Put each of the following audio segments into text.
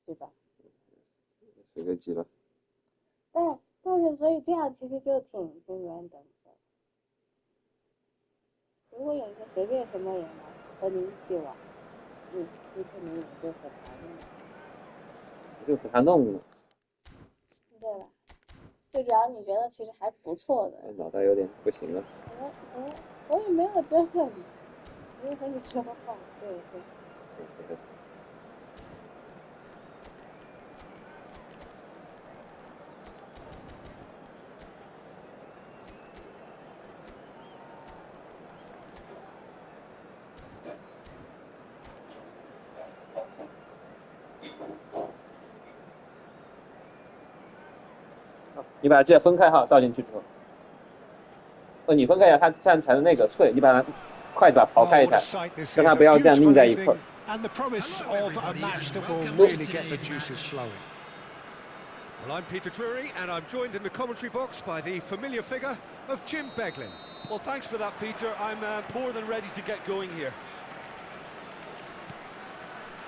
对吧？随个鸡吧。但是所以这样其实就挺 random 的。如果有一个随便什么人来和你一起玩，你肯定也就和他用。就和他弄，对吧？最主要你觉得其实还不错的。脑袋有点不行了。我也没有真的没有和你说话，对。你把这分开哈，倒进去之后，你分开一下，它这样才能那个脆。你把它快把刨开一下，让它不要这样拧在一块。And the promise of a match that will really get the juices flowing. Well, I'm Peter Drury, and I'm joined in the commentary box by the familiar figure of Jim Beglin. Well, thanks for that, Peter. I'm more than ready to get going here.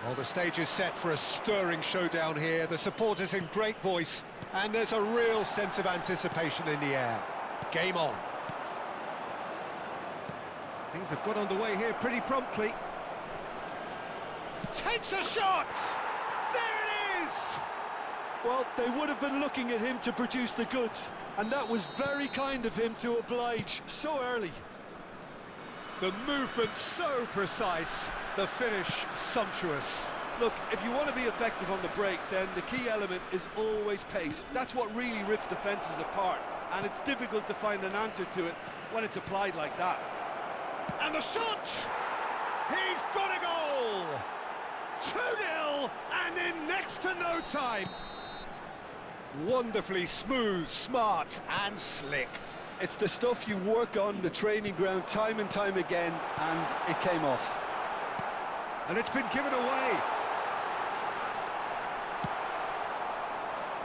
Well, the stage is set for a stirring showdown here. The supporters in great voice, and there's a real sense of anticipation in the air. Game on. Things have got underway here pretty promptly. Takes a shot! There it is! Well, they would have been looking at him to produce the goods, and that was very kind of him to oblige so early. The movement so precise, the finish sumptuous. Look, if you want to be effective on the break, then the key element is always pace. That's what really rips defences apart, and it's difficult to find an answer to it when it's applied like that. And the shot! He's got a goal! 2-0, and in next to no time. Wonderfully smooth, smart and slick. It's the stuff you work on the training ground time and time again, and it came off. And it's been given away.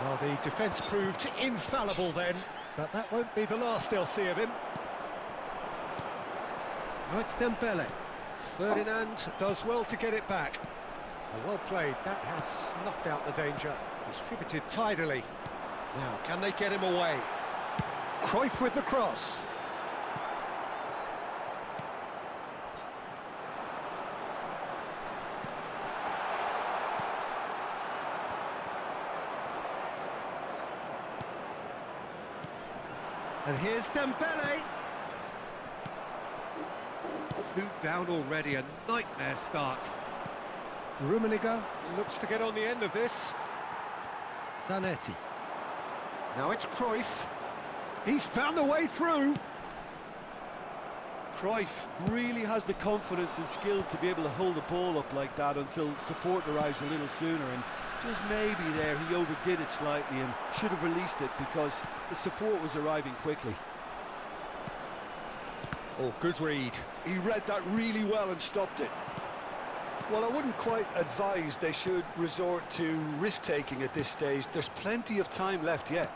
Well, the defence proved infallible then, but that won't be the last they'll see of him. Now it's Dembele. Ferdinand does well to get it back. Well played, that has snuffed out the danger. Distributed tidily. Now, can they get him away? Cruyff with the cross. And here's Dembele. 2 down already, a nightmare start. Rummenigge. Looks to get on the end of this. Zanetti. Now it's Cruyff. He's found a way through. Cruyff really has the confidence and skill to be able to hold the ball up like that until support arrives a little sooner, and just maybe there he overdid it slightly and should have released it because the support was arriving quickly. Oh, good read. He read that really well and stopped it. Well, I wouldn't quite advise they should resort to risk-taking at this stage. There's plenty of time left yet.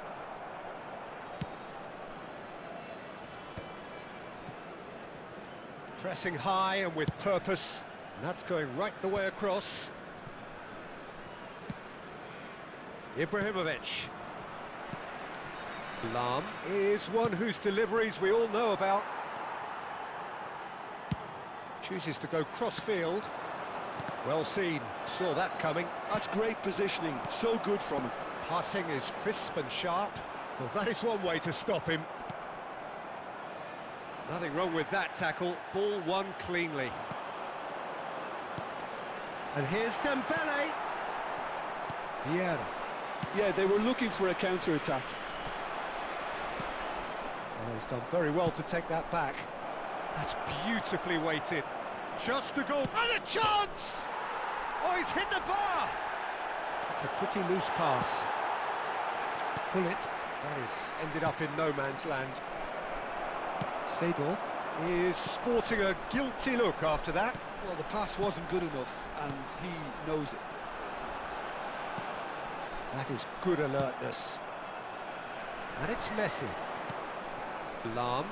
Pressing high and with purpose. And that's going right the way across. Ibrahimovic. Lahm is one whose deliveries we all know about. Chooses to go cross-field. Well seen, saw that coming. That's great positioning, so good from him. Passing is crisp and sharp. Well, that is one way to stop him. Nothing wrong with that tackle. Ball won cleanly. And here's Dembele. Vieira. Yeah, they were looking for a counter-attack. Oh, he's done very well to take that back. That's beautifully weighted. Just a goal. And a chance! Oh, he's hit the bar! It's a pretty loose pass. Pull it. That is ended up in no man's land. Seedorf is sporting a guilty look after that. Well, the pass wasn't good enough, and he knows it. That is good alertness. And it's Messi. Lahm.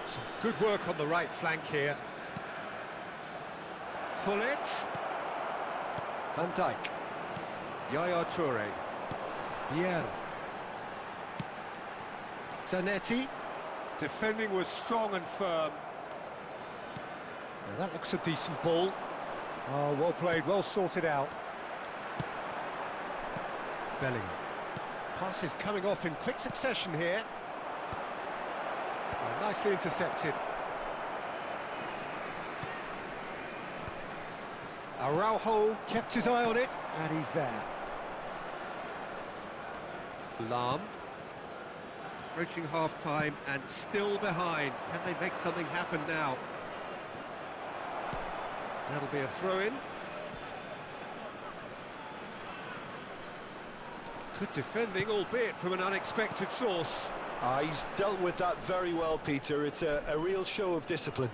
Some good work on the right flank here. Pull it. Van Dijk. Yaya Toure. Vieira. Zanetti. Defending was strong and firm. Now that looks a decent ball. Oh, well played, well sorted out. Bellingham. Passes coming off in quick succession here. Oh, nicely intercepted. Araujo kept his eye on it, and he's there. Lahm. Approaching half-time and still behind. Can they make something happen now? That'll be a throw-in. Good defending, albeit from an unexpected source. He's dealt with that very well, Peter. It's a real show of discipline.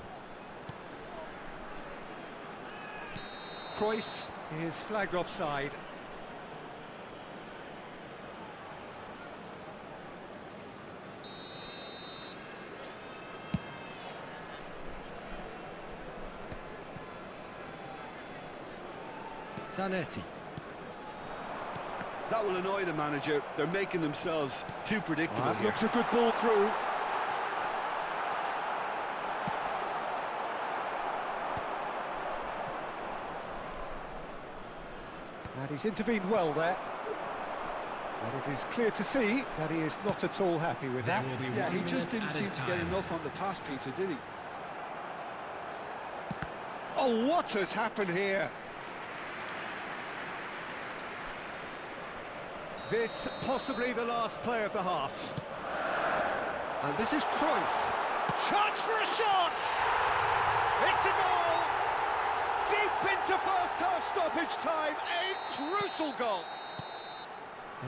Cruyff is flagged offside. Zanetti. That will annoy the manager. They're making themselves too predictable here. Looks a good ball through. And he's intervened well there. But it is clear to see that he is not at all happy with that. Yeah, he just didn't seem to get enough on the pass, Peter, did he? Oh, what has happened here? This possibly the last play of the half. And this is Cruyff. Chance for a shot! It's a goal! Deep into first half stoppage time, a crucial goal.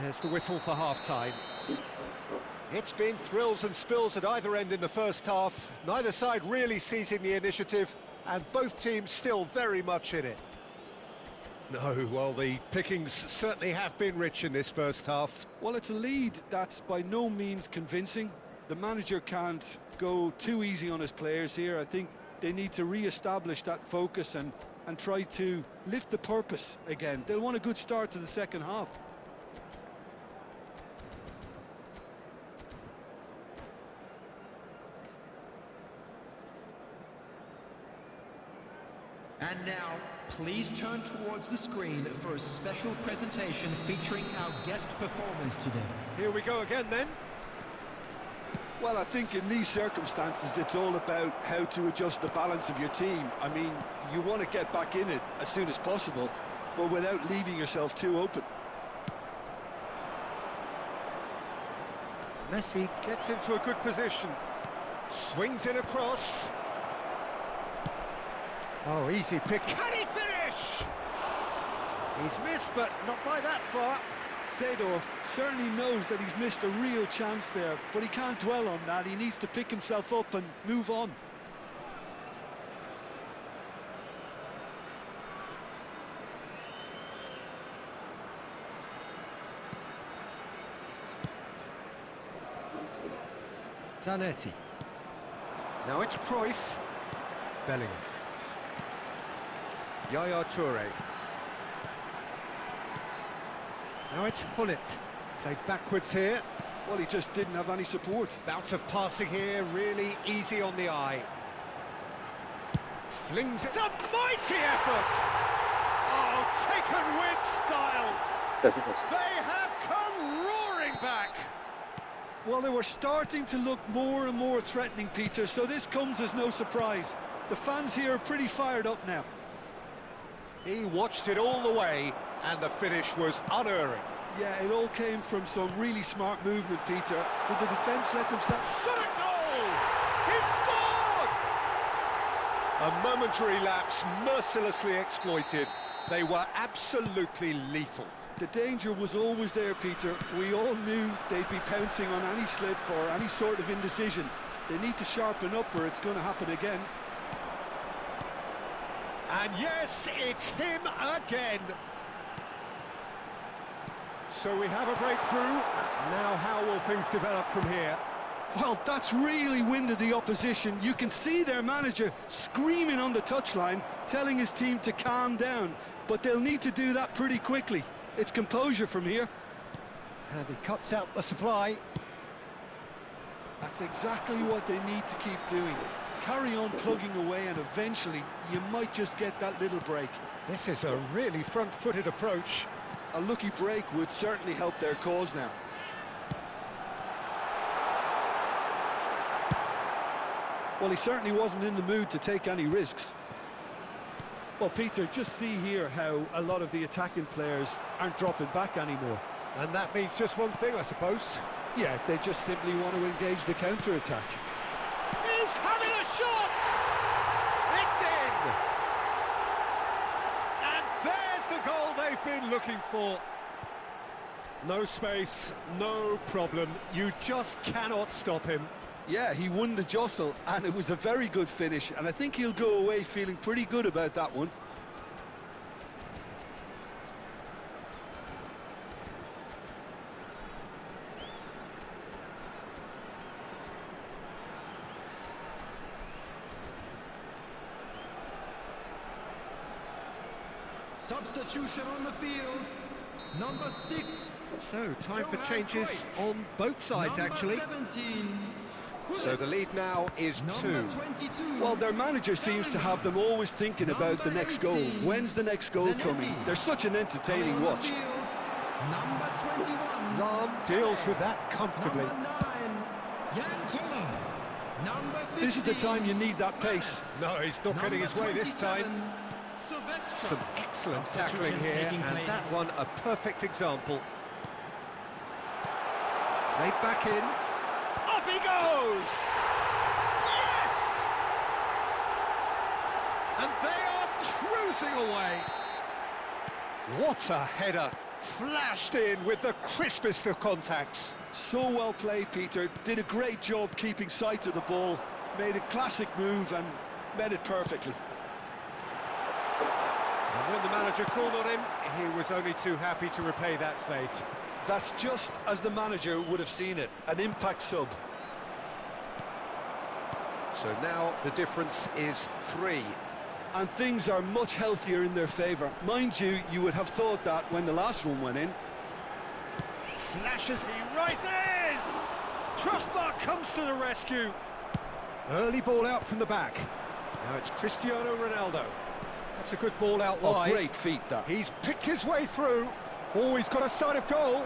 There's the whistle for half-time. It's been thrills and spills at either end in the first half. Neither side really seizing the initiative, and both teams still very much in it. No, well, the pickings certainly have been rich in this first half. Well, it's a lead that's by no means convincing. The manager can't go too easy on his players here. I think they need to re-establish that focus and try to lift the purpose again. They'll want a good start to the second half. And now, please turn towards the screen for a special presentation featuring our guest performers today. Here we go again then. Well, I think in these circumstances, it's all about how to adjust the balance of your team. I mean, you want to get back in it as soon as possible, but without leaving yourself too open. Messi gets into a good position. Swings in across. Oh, easy pick. Can he finish? He's missed, but not by that far. Seedorf certainly knows that he's missed a real chance there, but he can't dwell on that. He needs to pick himself up and move on. Zanetti. Now it's Cruyff. Bellingham. Yaya Toure. Now it's Hullet. Played backwards here. Well, he just didn't have any support. Bout of passing here, really easy on the eye. Flings it. It's a mighty effort! Oh, taken with style. They have come roaring back. Well, they were starting to look more and more threatening, Peter, so this comes as no surprise. The fans here are pretty fired up now. He watched it all the way, and the finish was unerring. Yeah, it all came from some really smart movement, Peter. Did the defence let themselves... Shot a goal! He scored! A momentary lapse mercilessly exploited. They were absolutely lethal. The danger was always there, Peter. We all knew they'd be pouncing on any slip or any sort of indecision. They need to sharpen up or it's going to happen again. And yes, it's him again. So we have a breakthrough. Now how will things develop from here? Well, that's really winded the opposition. You can see their manager screaming on the touchline, telling his team to calm down. But they'll need to do that pretty quickly. It's composure from here. And he cuts out the supply. That's exactly what they need to keep doing. Carry on plugging away, and eventually you might just get that little break. This is a really front-footed approach. A lucky break would certainly help their cause now. Well, he certainly wasn't in the mood to take any risks. Well, Peter, just see here how a lot of the attacking players aren't dropping back anymore. And that means just one thing, I suppose. Yeah, they just simply want to engage the counter-attack. He's having a shot! It's in! And there's the goal they've been looking for. No space, no problem. You just cannot stop him. Yeah, he won the jostle, and it was a very good finish, and I think he'll go away feeling pretty good about that one. Substitution on the field. Number 6. So, time for changes on both sides, Number actually. 17. So the lead now is 2. Number 22. Well, their manager seems to have them always thinking about the next goal. When's the next goal coming? They're such an entertaining On the watch. field, Number 21. Lam deals with that comfortably. Number 9. Jan Koller. Number 15. This is the time you need that pace. No, he's not getting his way this time. Some excellent tackling here, and that one a perfect example. Played back in. Up he goes! Yes! And they are cruising away. What a header! Flashed in with the crispest of contacts. So well played, Peter. Did a great job keeping sight of the ball. Made a classic move and met it perfectly. And when the manager called on him, he was only too happy to repay that faith. That's just as the manager would have seen it. An impact sub. So now the difference is 3. And things are much healthier in their favour. Mind you, you would have thought that when the last one went in. Flashes, he rises! Crossbar comes to the rescue. Early ball out from the back. Now it's Cristiano Ronaldo. That's a good ball out Oh, wide. great feat, that. He's picked his way through. Oh, he's got a sight of goal.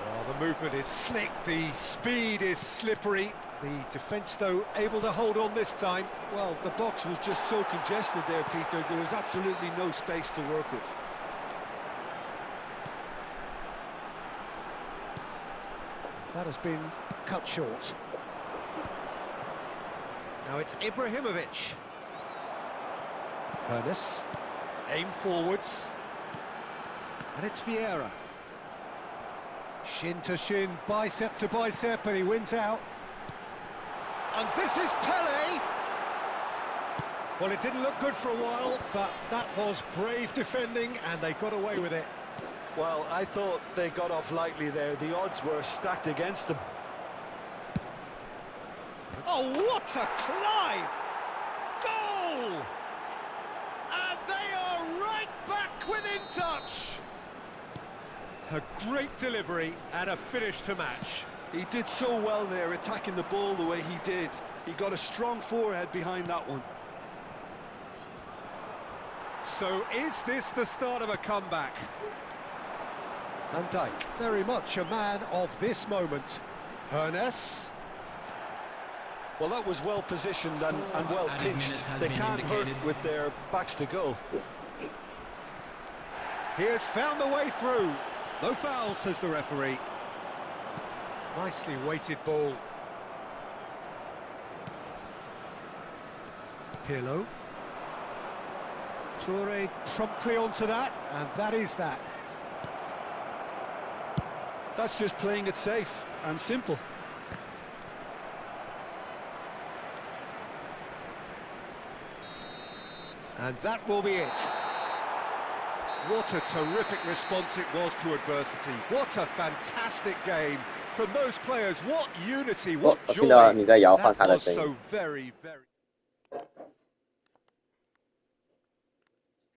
Oh, the movement is slick, the speed is slippery. The defence, though, able to hold on this time. Well, the box was just so congested there, Peter. There was absolutely no space to work with. That has been cut short. Now it's Ibrahimovic. Ernest. Aim forwards. And it's Vieira. Shin to shin, bicep to bicep, and he wins out. And this is Pele. Well, it didn't look good for a while, but that was brave defending, and they got away with it. Well, I thought they got off lightly there. The odds were stacked against them. Oh, what a climb! Goal! And they are right back within touch. A great delivery and a finish to match. He did so well there, attacking the ball the way he did. He got a strong forehead behind that one. So is this the start of a comeback? Van Dijk, very much a man of this moment. Ernest. Well, that was well positioned and well pinched. They can't hurt with their backs to goal. He has found the way through. No foul, says the referee. Nicely weighted ball. Pirlo. Toure promptly onto that, and that is that. That's just playing it safe and simple. And that will be it. What a terrific response it was to adversity. What a fantastic game from those players. What unity, what 我 joy. 听到你在摇晃 That 他的 was 声音。 so very, very...